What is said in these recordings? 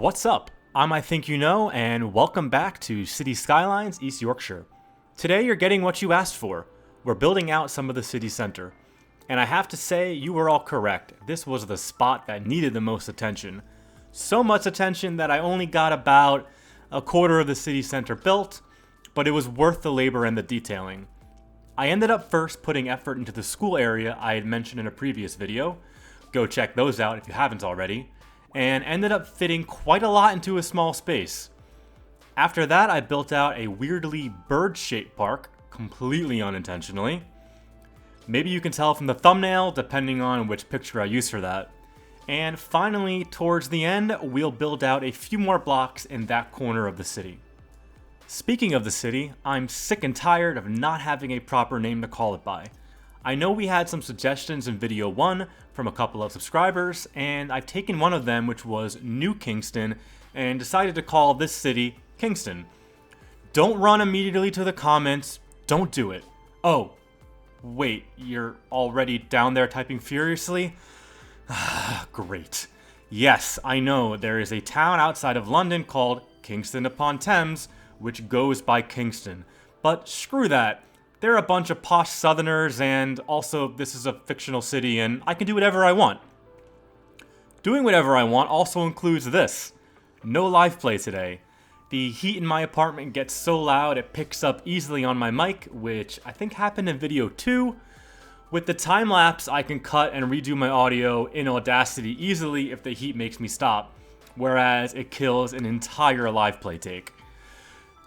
What's up? I'm I Think You Know, and welcome back to Cities Skylines, East Yorkshire. Today you're getting what you asked for. We're building out some of the city center. And I have to say, you were all correct. This was the spot that needed the most attention. So much attention that I only got about a quarter of the city center built, but it was worth the labor and the detailing. I ended up first putting effort into the school area I had mentioned in a previous video. Go check those out if you haven't already. And ended up fitting quite a lot into a small space. After that, I built out a weirdly bird-shaped park, completely unintentionally. Maybe you can tell from the thumbnail, depending on which picture I use for that. And finally, towards the end, we'll build out a few more blocks in that corner of the city. Speaking of the city, I'm sick and tired of not having a proper name to call it by. I know we had some suggestions in video 1 from a couple of subscribers, and I've taken one of them, which was New Kingston, and decided to call this city Kingston. Don't run immediately to the comments, don't do it. Oh, wait, you're already down there typing furiously? Great. Yes, I know, there is a town outside of London called Kingston upon Thames, which goes by Kingston. But screw that. They're a bunch of posh southerners, and also this is a fictional city and I can do whatever I want. Doing whatever I want also includes this. No live play today. The heat in my apartment gets so loud it picks up easily on my mic, which I think happened in video 2. With the time lapse, I can cut and redo my audio in Audacity easily if the heat makes me stop, whereas it kills an entire live play take.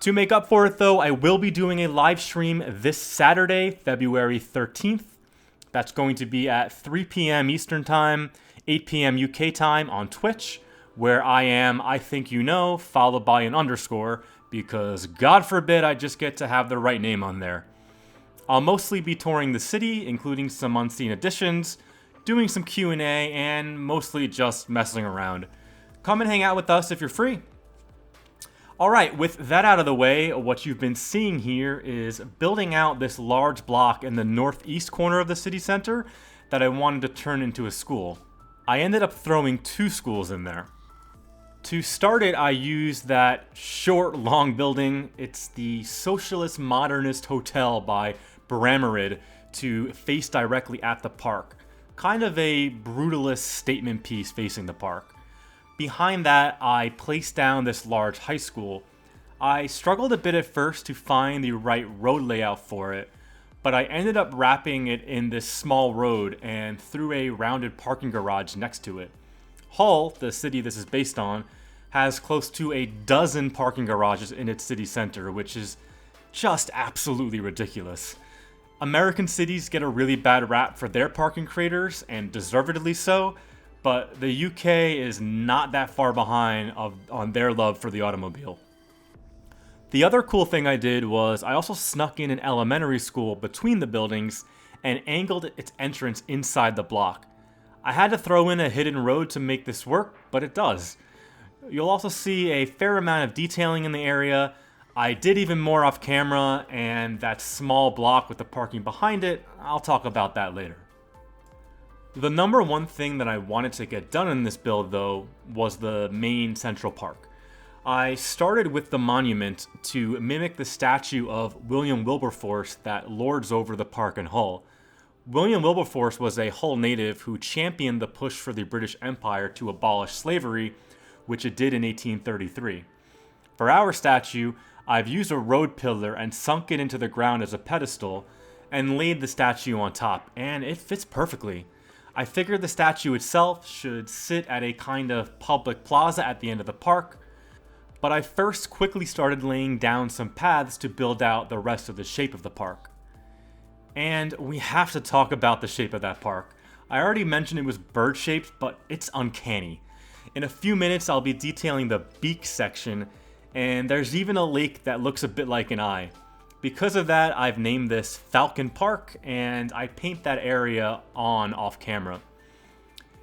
To make up for it though, I will be doing a live stream this Saturday, February 13th. That's going to be at 3 p.m. Eastern Time, 8 p.m. UK time on Twitch, where I am I Think You Know, followed by an underscore, because God forbid I just get to have the right name on there. I'll mostly be touring the city, including some unseen additions, doing some Q&A, and mostly just messing around. Come and hang out with us if you're free. Alright, with that out of the way, what you've been seeing here is building out this large block in the northeast corner of the city center that I wanted to turn into a school. I ended up throwing 2 schools in there. To start it, I used that short, long building. It's the Socialist Modernist Hotel by Bramerid to face directly at the park. Kind of a brutalist statement piece facing the park. Behind that, I placed down this large high school. I struggled a bit at first to find the right road layout for it, but I ended up wrapping it in this small road and threw a rounded parking garage next to it. Hull, the city this is based on, has close to a dozen parking garages in its city center, which is just absolutely ridiculous. American cities get a really bad rap for their parking craters, and deservedly so, but the UK is not that far behind on their love for the automobile. The other cool thing I did was I also snuck in an elementary school between the buildings and angled its entrance inside the block. I had to throw in a hidden road to make this work, but it does. You'll also see a fair amount of detailing in the area. I did even more off camera, and that small block with the parking behind it, I'll talk about that later. The number one thing that I wanted to get done in this build though was the main central park. I started with the monument to mimic the statue of William Wilberforce that lords over the park in Hull. William Wilberforce was a Hull native who championed the push for the British Empire to abolish slavery, which it did in 1833. For our statue, I've used a road pillar and sunk it into the ground as a pedestal and laid the statue on top, and it fits perfectly. I figured the statue itself should sit at a kind of public plaza at the end of the park, but I first quickly started laying down some paths to build out the rest of the shape of the park. And we have to talk about the shape of that park. I already mentioned it was bird-shaped, but it's uncanny. In a few minutes I'll be detailing the beak section, and there's even a lake that looks a bit like an eye. Because of that, I've named this Falcon Park, and I paint that area on off camera.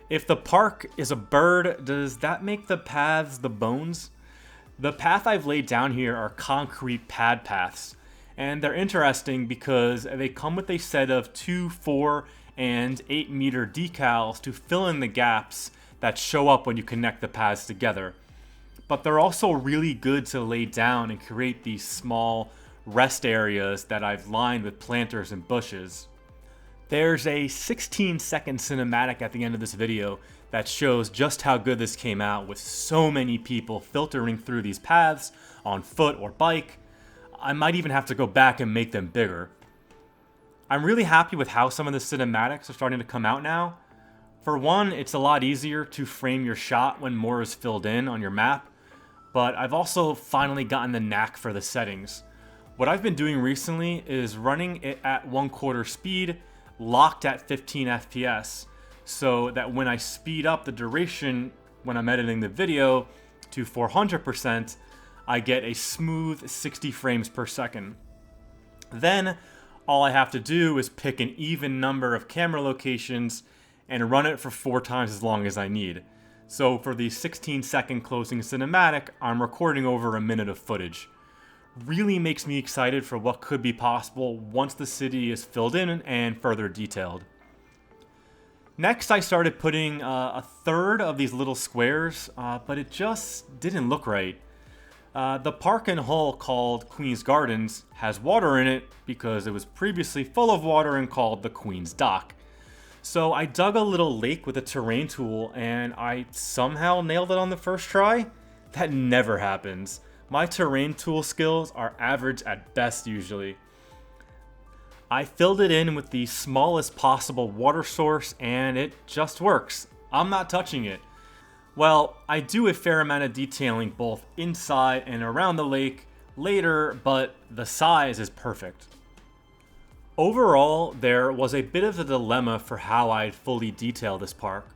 If the park is a bird, does that make the paths the bones? The path I've laid down here are concrete pad paths, and they're interesting because they come with a set of 2, 4, and 8 meter decals to fill in the gaps that show up when you connect the paths together. but they're also really good to lay down and create these small rest areas that I've lined with planters and bushes. There's a 16-second cinematic at the end of this video that shows just how good this came out with so many people filtering through these paths on foot or bike. I might even have to go back and make them bigger. I'm really happy with how some of the cinematics are starting to come out now. For one, it's a lot easier to frame your shot when more is filled in on your map, but I've also finally gotten the knack for the settings. What I've been doing recently is running it at 1/4 speed, locked at 15 FPS, so that when I speed up the duration when I'm editing the video to 400%, I get a smooth 60 frames per second. Then, all I have to do is pick an even number of camera locations and run it for 4 times as long as I need. So for the 16-second closing cinematic, I'm recording over a minute of footage. Really makes me excited for what could be possible once the city is filled in and further detailed. Next, I started putting a third of these little squares, but it just didn't look right. The park in Hull called Queen's Gardens has water in it because it was previously full of water and called the Queen's Dock. So I dug a little lake with a terrain tool and I somehow nailed it on the first try. That never happens. My terrain tool skills are average at best usually. I filled it in with the smallest possible water source and it just works. I'm not touching it. Well, I do a fair amount of detailing both inside and around the lake later, but the size is perfect. Overall, there was a bit of a dilemma for how I'd fully detail this park.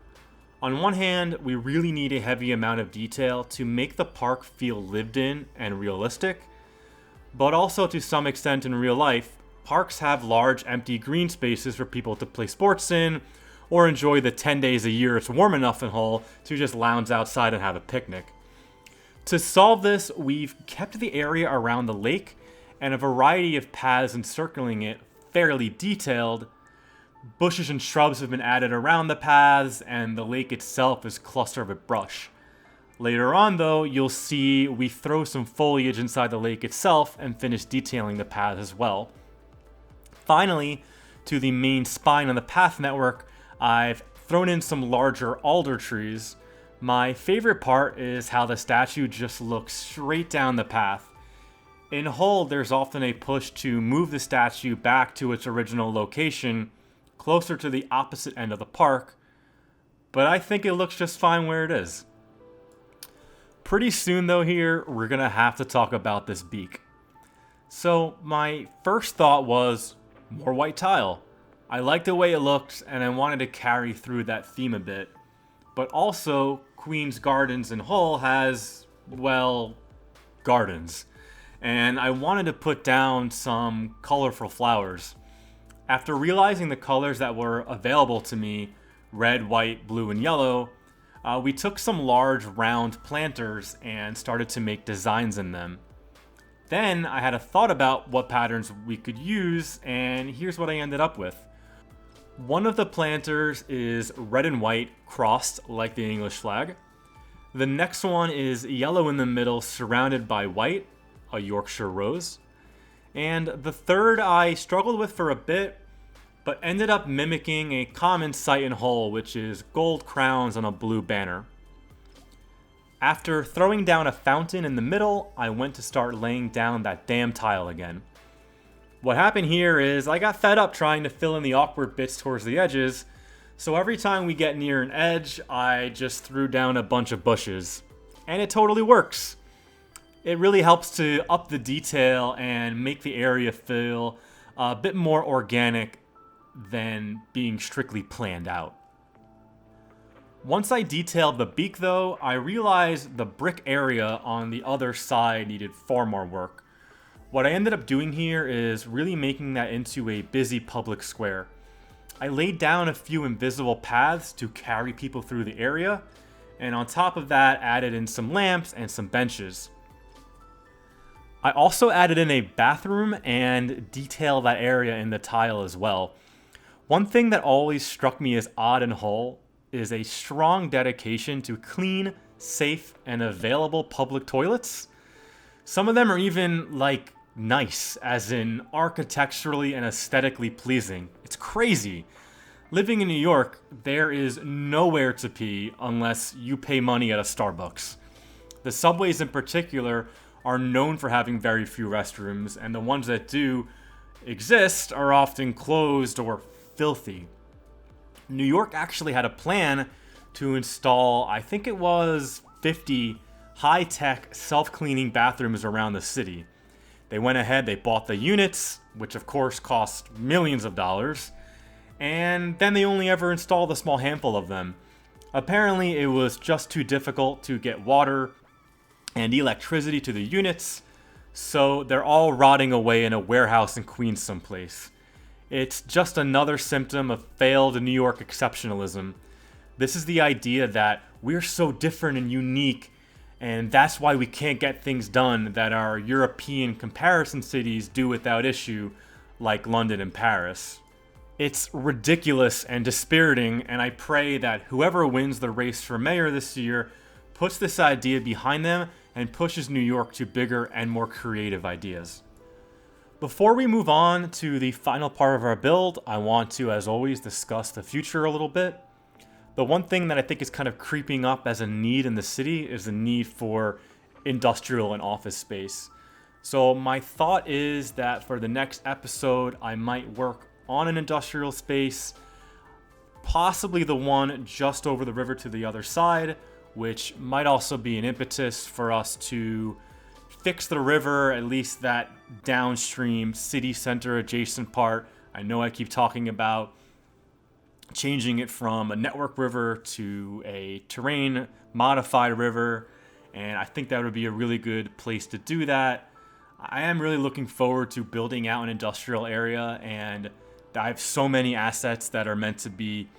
On one hand, we really need a heavy amount of detail to make the park feel lived in and realistic, but also to some extent in real life, parks have large empty green spaces for people to play sports in, or enjoy the 10 days a year it's warm enough in Hull to just lounge outside and have a picnic. To solve this, we've kept the area around the lake and a variety of paths encircling it fairly detailed. Bushes and shrubs have been added around the paths, and the lake itself is clustered with brush. Later on, though, you'll see we throw some foliage inside the lake itself and finish detailing the path as well. Finally, to the main spine on the path network, I've thrown in some larger alder trees. My favorite part is how the statue just looks straight down the path. In Hull, there's often a push to move the statue back to its original location, closer to the opposite end of the park, but I think it looks just fine where it is. Pretty soon though here, we're gonna have to talk about this beak. So my first thought was, more white tile. I liked the way it looked and I wanted to carry through that theme a bit. But also, Queen's Gardens in Hull has, well, gardens. And I wanted to put down some colorful flowers. After realizing the colors that were available to me, red, white, blue, and yellow, we took some large round planters and started to make designs in them. Then I had a thought about what patterns we could use, and here's what I ended up with. One of the planters is red and white crossed like the English flag. The next one is yellow in the middle surrounded by white, a Yorkshire rose. And the third I struggled with for a bit, but ended up mimicking a common sight in Hull, which is gold crowns on a blue banner. After throwing down a fountain in the middle, I went to start laying down that damn tile again. What happened here is I got fed up trying to fill in the awkward bits towards the edges, so every time we get near an edge, I just threw down a bunch of bushes. And it totally works. It really helps to up the detail and make the area feel a bit more organic than being strictly planned out. Once I detailed the beak though, I realized the brick area on the other side needed far more work. What I ended up doing here is really making that into a busy public square. I laid down a few invisible paths to carry people through the area, and on top of that added in some lamps and some benches. I also added in a bathroom and detailed that area in the tile as well. One thing that always struck me as odd in Hull is a strong dedication to clean, safe, and available public toilets. Some of them are even like nice, as in architecturally and aesthetically pleasing. It's crazy. Living in New York, there is nowhere to pee unless you pay money at a Starbucks. The subways in particular are known for having very few restrooms, and the ones that do exist are often closed or filthy. New York actually had a plan to install, I think it was 50 high-tech self-cleaning bathrooms around the city. They went ahead, they bought the units, which of course cost millions of dollars, and then they only ever installed a small handful of them. Apparently it was just too difficult to get water and electricity to the units, so they're all rotting away in a warehouse in Queens someplace. It's just another symptom of failed New York exceptionalism. This is the idea that we're so different and unique, and that's why we can't get things done that our European comparison cities do without issue, like London and Paris. It's ridiculous and dispiriting, and I pray that whoever wins the race for mayor this year puts this idea behind them and pushes New York to bigger and more creative ideas. Before we move on to the final part of our build, I want to, as always, discuss the future a little bit. The one thing that I think is kind of creeping up as a need in the city is the need for industrial and office space. So my thought is that for the next episode, I might work on an industrial space, possibly the one just over the river to the other side, which might also be an impetus for us to fix the river, at least that downstream city center adjacent part. I know I keep talking about changing it from a network river to a terrain modified river, and I think that would be a really good place to do that. I am really looking forward to building out an industrial area, and I have so many assets that are meant to be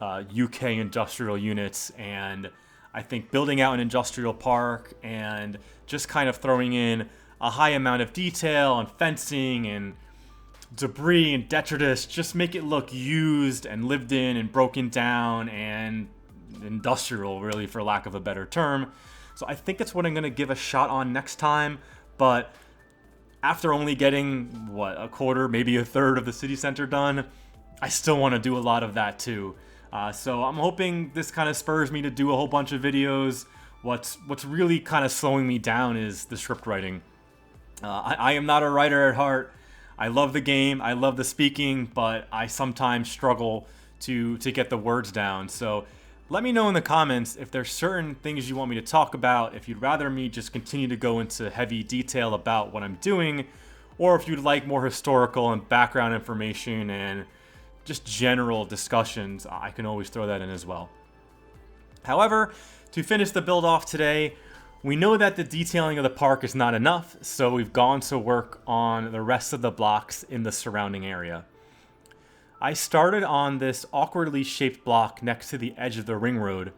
UK industrial units, and I think building out an industrial park and just kind of throwing in a high amount of detail and fencing and debris and detritus just make it look used and lived in and broken down and industrial, really, for lack of a better term. So I think that's what I'm going to give a shot on next time, but after only getting, a quarter, maybe a third of the city center done, I still want to do a lot of that too. So I'm hoping this kind of spurs me to do a whole bunch of videos. What's really kind of slowing me down is the script writing. I am not a writer at heart. I love the game, I love the speaking, but I sometimes struggle to get the words down. So let me know in the comments if there's certain things you want me to talk about, if you'd rather me just continue to go into heavy detail about what I'm doing, or if you'd like more historical and background information and just general discussions, I can always throw that in as well. However, to finish the build off today, we know that the detailing of the park is not enough, so we've gone to work on the rest of the blocks in the surrounding area. I started on this awkwardly shaped block next to the edge of the ring road.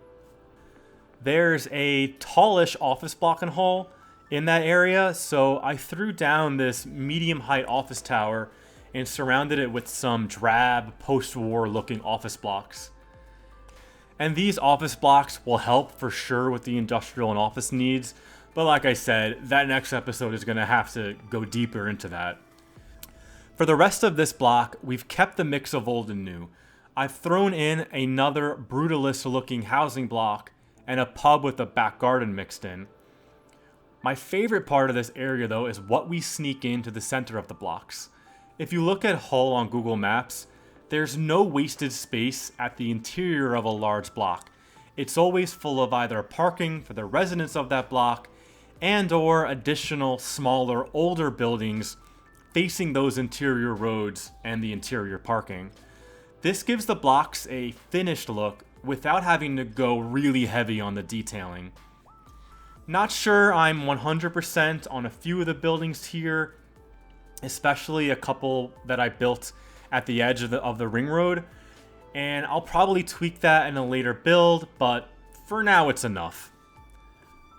There's a tallish office block and hall in that area, so I threw down this medium height office tower and surrounded it with some drab post-war looking office blocks. And these office blocks will help for sure with the industrial and office needs, but like I said, that next episode is going to have to go deeper into that. For the rest of this block, we've kept the mix of old and new. I've thrown in another brutalist looking housing block and a pub with a back garden mixed in. My favorite part of this area though is what we sneak into the center of the blocks. If you look at Hull on Google Maps, there's no wasted space at the interior of a large block. It's always full of either parking for the residents of that block and or additional smaller older buildings facing those interior roads and the interior parking. This gives the blocks a finished look without having to go really heavy on the detailing. Not sure I'm 100% on a few of the buildings here, especially a couple that I built at the edge of the ring road, and I'll probably tweak that in a later build, but for now it's enough.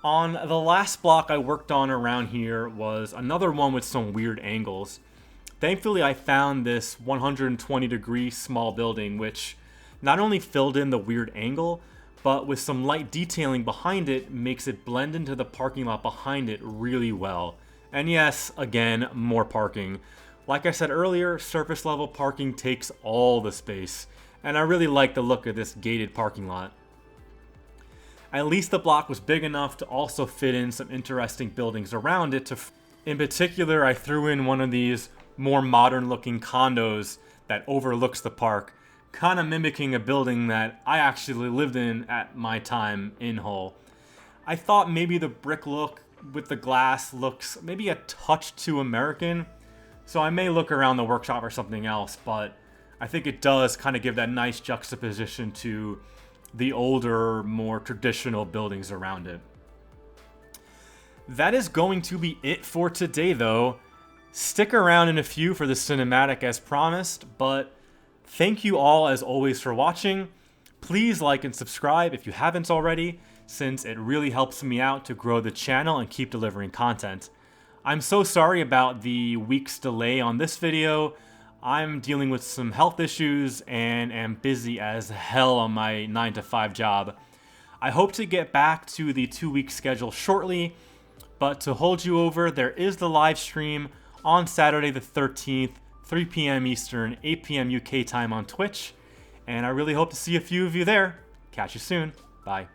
On the last block I worked on around here was another one with some weird angles. Thankfully I found this 120 degree small building which not only filled in the weird angle, but with some light detailing behind it makes it blend into the parking lot behind it really well. And yes, again, more parking. Like I said earlier, surface level parking takes all the space, and I really like the look of this gated parking lot. At least the block was big enough to also fit in some interesting buildings around it. In particular, I threw in one of these more modern looking condos that overlooks the park, kind of mimicking a building that I actually lived in at my time in Hull. I thought maybe the brick look with the glass looks maybe a touch too American, so I may look around the workshop or something else, but I think it does kind of give that nice juxtaposition to the older, more traditional buildings around it. That is going to be it for today, though. Stick around in a few for the cinematic as promised, but thank you all as always for watching. Please like and subscribe if you haven't already, since it really helps me out to grow the channel and keep delivering content. I'm so sorry about the week's delay on this video. I'm dealing with some health issues and am busy as hell on my 9-to-5 job. I hope to get back to the 2-week schedule shortly, but to hold you over, there is the live stream on Saturday the 13th, 3 p.m. Eastern, 8 p.m. UK time on Twitch, and I really hope to see a few of you there. Catch you soon. Bye.